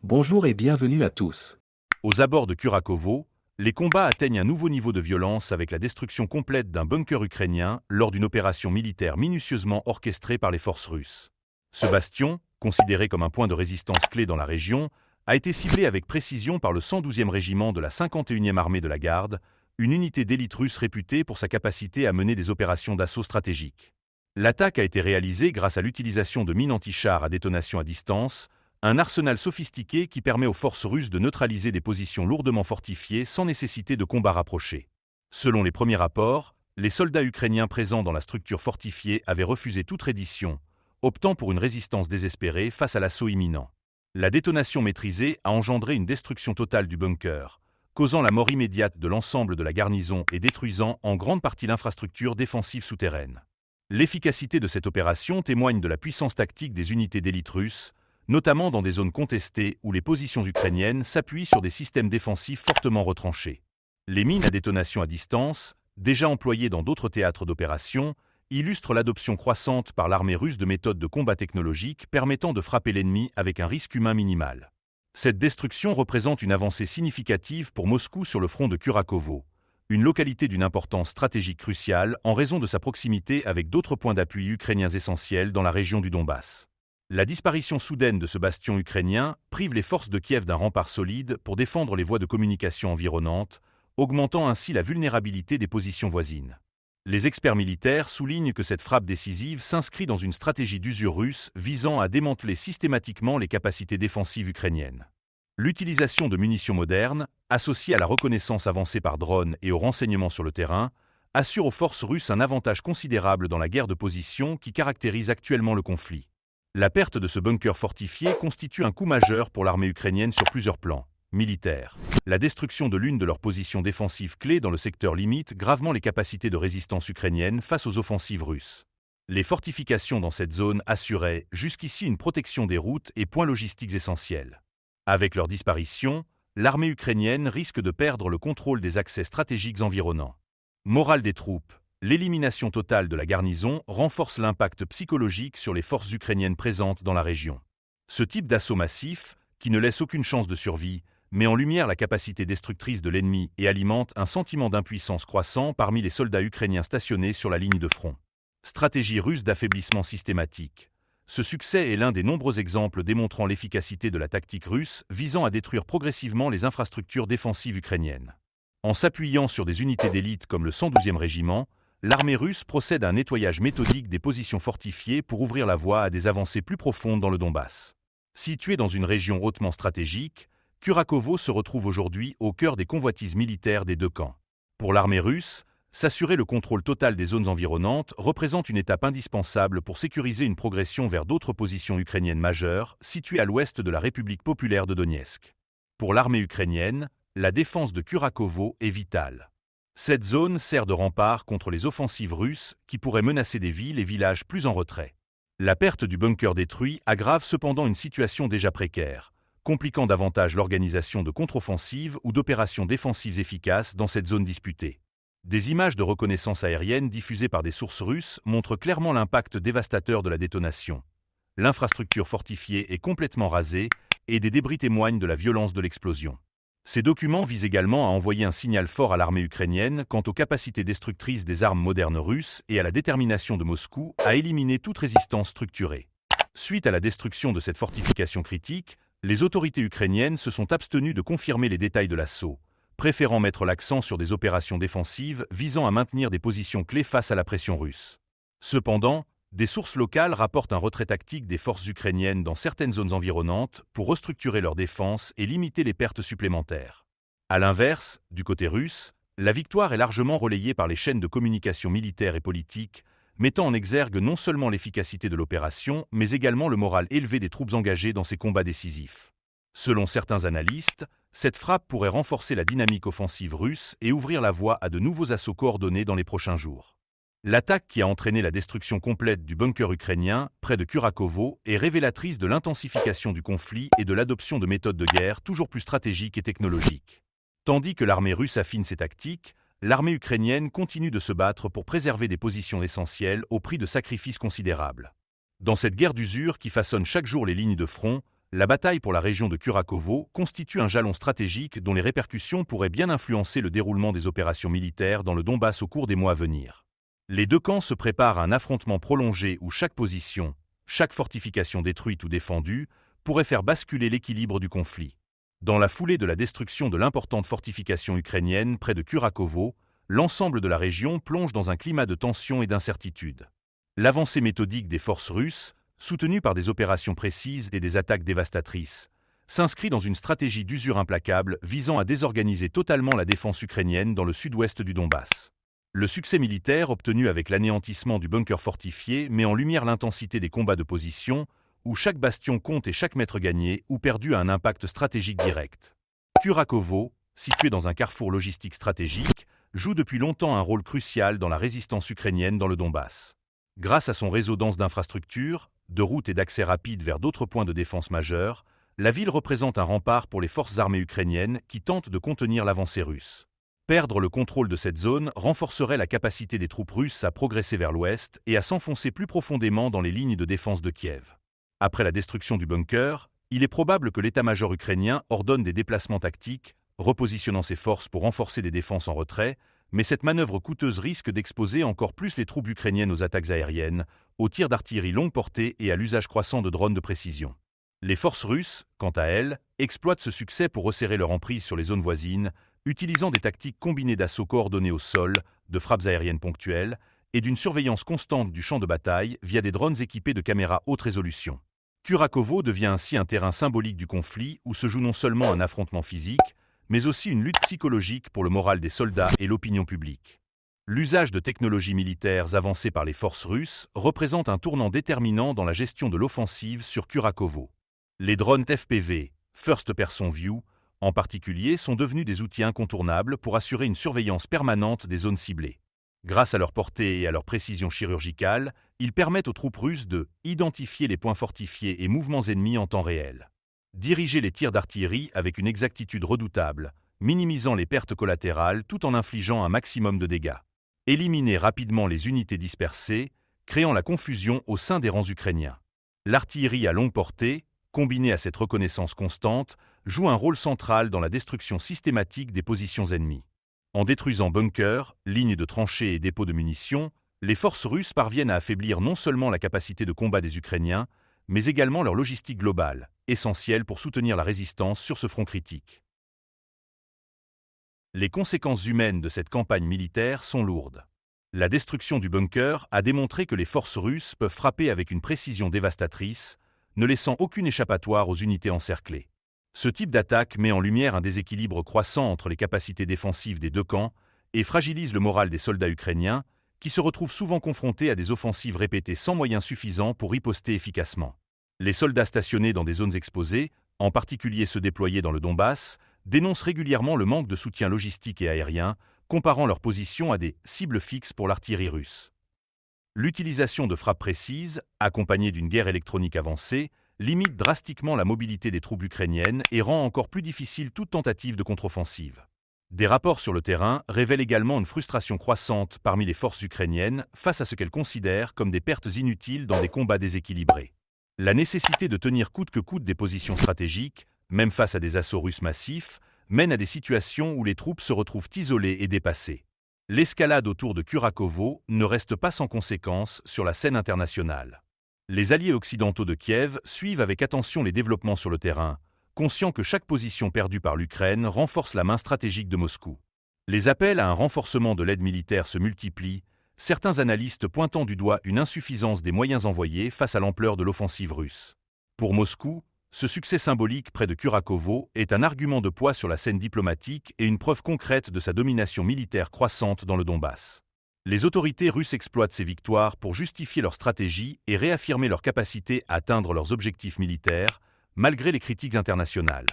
Bonjour et bienvenue à tous. Aux abords de Kurakovo, les combats atteignent un nouveau niveau de violence avec la destruction complète d'un bunker ukrainien lors d'une opération militaire minutieusement orchestrée par les forces russes. Ce bastion, considéré comme un point de résistance clé dans la région, a été ciblé avec précision par le 112e régiment de la 51e armée de la Garde, une unité d'élite russe réputée pour sa capacité à mener des opérations d'assaut stratégiques. L'attaque a été réalisée grâce à l'utilisation de mines anti-chars à détonation à distance, un arsenal sophistiqué qui permet aux forces russes de neutraliser des positions lourdement fortifiées sans nécessité de combats rapprochés. Selon les premiers rapports, les soldats ukrainiens présents dans la structure fortifiée avaient refusé toute reddition, optant pour une résistance désespérée face à l'assaut imminent. La détonation maîtrisée a engendré une destruction totale du bunker, causant la mort immédiate de l'ensemble de la garnison et détruisant en grande partie l'infrastructure défensive souterraine. L'efficacité de cette opération témoigne de la puissance tactique des unités d'élite russes, notamment dans des zones contestées où les positions ukrainiennes s'appuient sur des systèmes défensifs fortement retranchés. Les mines à détonation à distance, déjà employées dans d'autres théâtres d'opération, illustrent l'adoption croissante par l'armée russe de méthodes de combat technologiques permettant de frapper l'ennemi avec un risque humain minimal. Cette destruction représente une avancée significative pour Moscou sur le front de Kurakovo, une localité d'une importance stratégique cruciale en raison de sa proximité avec d'autres points d'appui ukrainiens essentiels dans la région du Donbass. La disparition soudaine de ce bastion ukrainien prive les forces de Kiev d'un rempart solide pour défendre les voies de communication environnantes, augmentant ainsi la vulnérabilité des positions voisines. Les experts militaires soulignent que cette frappe décisive s'inscrit dans une stratégie d'usure russe visant à démanteler systématiquement les capacités défensives ukrainiennes. L'utilisation de munitions modernes, associée à la reconnaissance avancée par drone et au renseignement sur le terrain, assure aux forces russes un avantage considérable dans la guerre de position qui caractérise actuellement le conflit. La perte de ce bunker fortifié constitue un coup majeur pour l'armée ukrainienne sur plusieurs plans. Militaire. La destruction de l'une de leurs positions défensives clés dans le secteur limite gravement les capacités de résistance ukrainiennes face aux offensives russes. Les fortifications dans cette zone assuraient jusqu'ici une protection des routes et points logistiques essentiels. Avec leur disparition, l'armée ukrainienne risque de perdre le contrôle des accès stratégiques environnants. Morale des troupes. L'élimination totale de la garnison renforce l'impact psychologique sur les forces ukrainiennes présentes dans la région. Ce type d'assaut massif, qui ne laisse aucune chance de survie, met en lumière la capacité destructrice de l'ennemi et alimente un sentiment d'impuissance croissant parmi les soldats ukrainiens stationnés sur la ligne de front. Stratégie russe d'affaiblissement systématique. Ce succès est l'un des nombreux exemples démontrant l'efficacité de la tactique russe visant à détruire progressivement les infrastructures défensives ukrainiennes. En s'appuyant sur des unités d'élite comme le 112e régiment, l'armée russe procède à un nettoyage méthodique des positions fortifiées pour ouvrir la voie à des avancées plus profondes dans le Donbass. Située dans une région hautement stratégique, Kurakovo se retrouve aujourd'hui au cœur des convoitises militaires des deux camps. Pour l'armée russe, s'assurer le contrôle total des zones environnantes représente une étape indispensable pour sécuriser une progression vers d'autres positions ukrainiennes majeures situées à l'ouest de la République populaire de Donetsk. Pour l'armée ukrainienne, la défense de Kurakovo est vitale. Cette zone sert de rempart contre les offensives russes qui pourraient menacer des villes et villages plus en retrait. La perte du bunker détruit aggrave cependant une situation déjà précaire, compliquant davantage l'organisation de contre-offensives ou d'opérations défensives efficaces dans cette zone disputée. Des images de reconnaissance aérienne diffusées par des sources russes montrent clairement l'impact dévastateur de la détonation. L'infrastructure fortifiée est complètement rasée et des débris témoignent de la violence de l'explosion. Ces documents visent également à envoyer un signal fort à l'armée ukrainienne quant aux capacités destructrices des armes modernes russes et à la détermination de Moscou à éliminer toute résistance structurée. Suite à la destruction de cette fortification critique, les autorités ukrainiennes se sont abstenues de confirmer les détails de l'assaut, préférant mettre l'accent sur des opérations défensives visant à maintenir des positions clés face à la pression russe. Cependant, des sources locales rapportent un retrait tactique des forces ukrainiennes dans certaines zones environnantes pour restructurer leur défense et limiter les pertes supplémentaires. A l'inverse, du côté russe, la victoire est largement relayée par les chaînes de communication militaires et politiques, mettant en exergue non seulement l'efficacité de l'opération, mais également le moral élevé des troupes engagées dans ces combats décisifs. Selon certains analystes, cette frappe pourrait renforcer la dynamique offensive russe et ouvrir la voie à de nouveaux assauts coordonnés dans les prochains jours. L'attaque qui a entraîné la destruction complète du bunker ukrainien, près de Kurakovo, est révélatrice de l'intensification du conflit et de l'adoption de méthodes de guerre toujours plus stratégiques et technologiques. Tandis que l'armée russe affine ses tactiques, l'armée ukrainienne continue de se battre pour préserver des positions essentielles au prix de sacrifices considérables. Dans cette guerre d'usure qui façonne chaque jour les lignes de front, La bataille pour la région de Kurakovo constitue un jalon stratégique dont les répercussions pourraient bien influencer le déroulement des opérations militaires dans le Donbass au cours des mois à venir. Les deux camps se préparent à un affrontement prolongé où chaque position, chaque fortification détruite ou défendue, pourrait faire basculer l'équilibre du conflit. Dans la foulée de la destruction de l'importante fortification ukrainienne près de Kurakovo, l'ensemble de la région plonge dans un climat de tension et d'incertitude. L'avancée méthodique des forces russes, soutenue par des opérations précises et des attaques dévastatrices, s'inscrit dans une stratégie d'usure implacable visant à désorganiser totalement la défense ukrainienne dans le sud-ouest du Donbass. Le succès militaire obtenu avec l'anéantissement du bunker fortifié met en lumière l'intensité des combats de position, où chaque bastion compte et chaque mètre gagné ou perdu a un impact stratégique direct. Kurakovo, situé dans un carrefour logistique stratégique, joue depuis longtemps un rôle crucial dans la résistance ukrainienne dans le Donbass. Grâce à son réseau dense d'infrastructures, de routes et d'accès rapides vers d'autres points de défense majeurs, la ville représente un rempart pour les forces armées ukrainiennes qui tentent de contenir l'avancée russe. Perdre le contrôle de cette zone renforcerait la capacité des troupes russes à progresser vers l'ouest et à s'enfoncer plus profondément dans les lignes de défense de Kiev. Après la destruction du bunker, il est probable que l'état-major ukrainien ordonne des déplacements tactiques, repositionnant ses forces pour renforcer des défenses en retrait, mais cette manœuvre coûteuse risque d'exposer encore plus les troupes ukrainiennes aux attaques aériennes, aux tirs d'artillerie longue portée et à l'usage croissant de drones de précision. Les forces russes, quant à elles, exploitent ce succès pour resserrer leur emprise sur les zones voisines, utilisant des tactiques combinées d'assauts coordonnés au sol, de frappes aériennes ponctuelles et d'une surveillance constante du champ de bataille via des drones équipés de caméras haute résolution. Kurakovo devient ainsi un terrain symbolique du conflit où se joue non seulement un affrontement physique, mais aussi une lutte psychologique pour le moral des soldats et l'opinion publique. L'usage de technologies militaires avancées par les forces russes représente un tournant déterminant dans la gestion de l'offensive sur Kurakovo. Les drones FPV, First Person View, en particulier, sont devenus des outils incontournables pour assurer une surveillance permanente des zones ciblées. Grâce à leur portée et à leur précision chirurgicale, ils permettent aux troupes russes de identifier les points fortifiés et mouvements ennemis en temps réel, diriger les tirs d'artillerie avec une exactitude redoutable, minimisant les pertes collatérales tout en infligeant un maximum de dégâts, éliminer rapidement les unités dispersées, créant la confusion au sein des rangs ukrainiens. L'artillerie à longue portée, combinée à cette reconnaissance constante, joue un rôle central dans la destruction systématique des positions ennemies. En détruisant bunkers, lignes de tranchées et dépôts de munitions, les forces russes parviennent à affaiblir non seulement la capacité de combat des Ukrainiens, mais également leur logistique globale, essentielle pour soutenir la résistance sur ce front critique. Les conséquences humaines de cette campagne militaire sont lourdes. La destruction du bunker a démontré que les forces russes peuvent frapper avec une précision dévastatrice, ne laissant aucune échappatoire aux unités encerclées. Ce type d'attaque met en lumière un déséquilibre croissant entre les capacités défensives des deux camps et fragilise le moral des soldats ukrainiens, qui se retrouvent souvent confrontés à des offensives répétées sans moyens suffisants pour riposter efficacement. Les soldats stationnés dans des zones exposées, en particulier ceux déployés dans le Donbass, dénoncent régulièrement le manque de soutien logistique et aérien, comparant leur position à des cibles fixes pour l'artillerie russe. L'utilisation de frappes précises, accompagnée d'une guerre électronique avancée, limite drastiquement la mobilité des troupes ukrainiennes et rend encore plus difficile toute tentative de contre-offensive. Des rapports sur le terrain révèlent également une frustration croissante parmi les forces ukrainiennes face à ce qu'elles considèrent comme des pertes inutiles dans des combats déséquilibrés. La nécessité de tenir coûte que coûte des positions stratégiques, même face à des assauts russes massifs, mène à des situations où les troupes se retrouvent isolées et dépassées. L'escalade autour de Kurakovo ne reste pas sans conséquences sur la scène internationale. Les alliés occidentaux de Kiev suivent avec attention les développements sur le terrain, conscients que chaque position perdue par l'Ukraine renforce la main stratégique de Moscou. Les appels à un renforcement de l'aide militaire se multiplient, certains analystes pointant du doigt une insuffisance des moyens envoyés face à l'ampleur de l'offensive russe. Pour Moscou, ce succès symbolique près de Kurakovo est un argument de poids sur la scène diplomatique et une preuve concrète de sa domination militaire croissante dans le Donbass. Les autorités russes exploitent ces victoires pour justifier leur stratégie et réaffirmer leur capacité à atteindre leurs objectifs militaires, malgré les critiques internationales.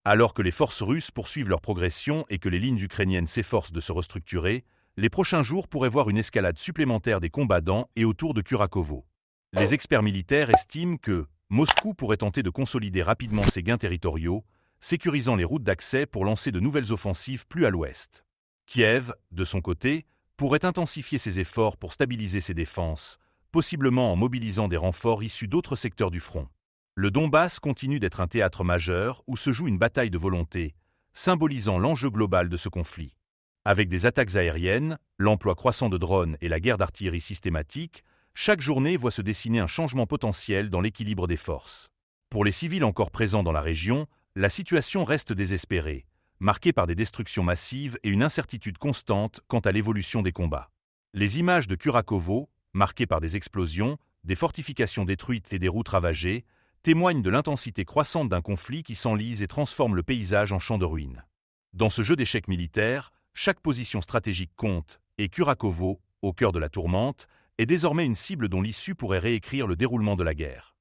Alors que les forces russes poursuivent leur progression et que les lignes ukrainiennes s'efforcent de se restructurer, les prochains jours pourraient voir une escalade supplémentaire des combats dans et autour de Kurakovo. Les experts militaires estiment que Moscou pourrait tenter de consolider rapidement ses gains territoriaux, sécurisant les routes d'accès pour lancer de nouvelles offensives plus à l'ouest. Kiev, de son côté, pourrait intensifier ses efforts pour stabiliser ses défenses, possiblement en mobilisant des renforts issus d'autres secteurs du front. Le Donbass continue d'être un théâtre majeur où se joue une bataille de volonté, symbolisant l'enjeu global de ce conflit. Avec des attaques aériennes, l'emploi croissant de drones et la guerre d'artillerie systématique, chaque journée voit se dessiner un changement potentiel dans l'équilibre des forces. Pour les civils encore présents dans la région, la situation reste désespérée, marquée par des destructions massives et une incertitude constante quant à l'évolution des combats. Les images de Kurakovo, marquées par des explosions, des fortifications détruites et des routes ravagées, témoignent de l'intensité croissante d'un conflit qui s'enlise et transforme le paysage en champ de ruines. Dans ce jeu d'échecs militaires, chaque position stratégique compte, et Kurakovo, au cœur de la tourmente, est désormais une cible dont l'issue pourrait réécrire le déroulement de la guerre.